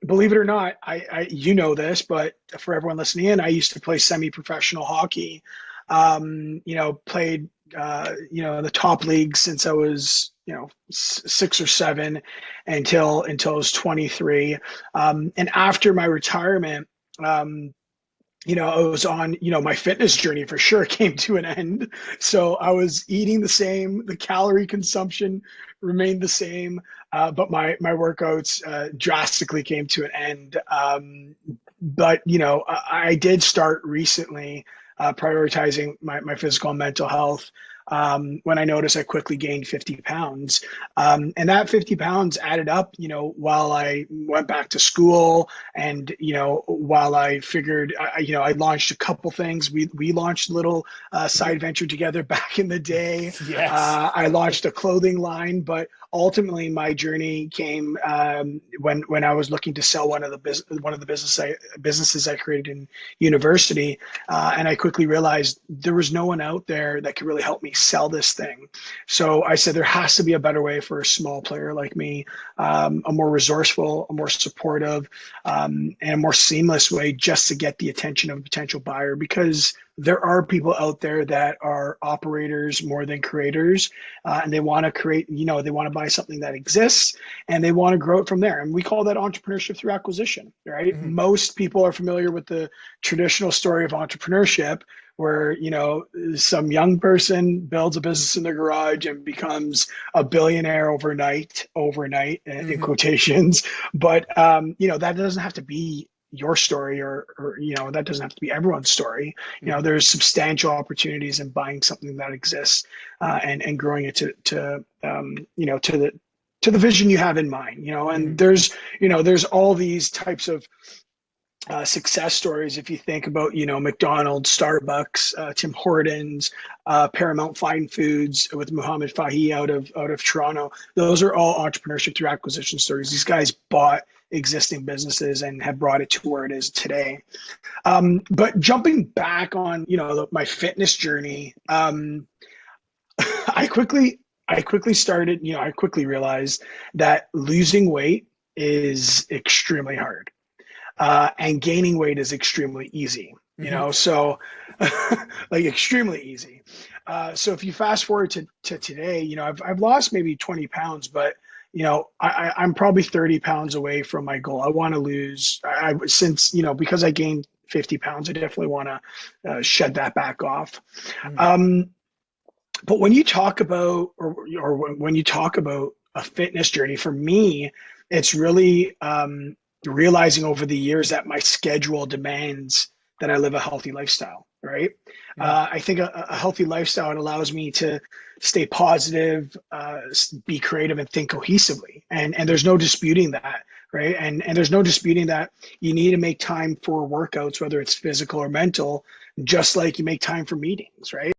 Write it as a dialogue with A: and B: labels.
A: Believe it or not, you know this, but for everyone listening in, I used to play semi-professional hockey. Played the top league since I was 6 or 7 until I was 23. And after my retirement, um, I was on, my fitness journey for sure came to an end. So I was eating the same, the calorie consumption remained the same, but my workouts drastically came to an end. But I did start recently prioritizing my physical and mental health when I noticed I quickly gained 50 pounds. And that 50 pounds added up, while I went back to school and, while I figured, I launched a couple things. We launched a little side venture together back in the day.
B: Yes.
A: I launched a clothing line, but ultimately my journey came when I was looking to sell one of the businesses I created in university, and I quickly realized there was no one out there that could really help me sell this thing. So I said there has to be a better way for a small player like me, a more resourceful, a more supportive, and a more seamless way just to get the attention of a potential buyer, because there are people out there that are operators more than creators, and they want to create, they want to buy something that exists and they want to grow it from there. And we call that entrepreneurship through acquisition, right?
B: Mhm.
A: Most people are familiar with the traditional story of entrepreneurship where, some young person builds a business in their garage and becomes a billionaire overnight in
B: Mhm.
A: quotations. But, that doesn't have to be your story, or that doesn't have to be everyone's story.
B: Mhm.
A: There's substantial opportunities in buying something that exists, and growing it to the vision you have in mind. And
B: Mhm.
A: there's all these types of success stories. If you think about, McDonald's, Starbucks, Tim Hortons, Paramount Fine Foods with Muhammad Fahi out of Toronto, those are all entrepreneurship through acquisition stories. These guys bought existing businesses and have brought it to where it is today. But jumping back on, my fitness journey, I quickly started, I quickly realized that losing weight is extremely hard, and gaining weight is extremely easy.
B: Mhm.
A: So like extremely easy. So if you fast forward to today, I've lost maybe 20 pounds, but I'm probably 30 pounds away from my goal. I want to lose, since, because I gained 50 pounds, I definitely want to shed that back off.
B: Mhm.
A: Um, but when you talk about, or when you talk about a fitness journey, for me, it's really realizing over the years that my schedule demands that I live a healthy lifestyle, right?
B: Mhm.
A: I think a healthy lifestyle, it allows me to stay positive, be creative, and think cohesively. And there's no disputing that, right? And there's no disputing that you need to make time for workouts, whether it's physical or mental, just like you make time for meetings, right?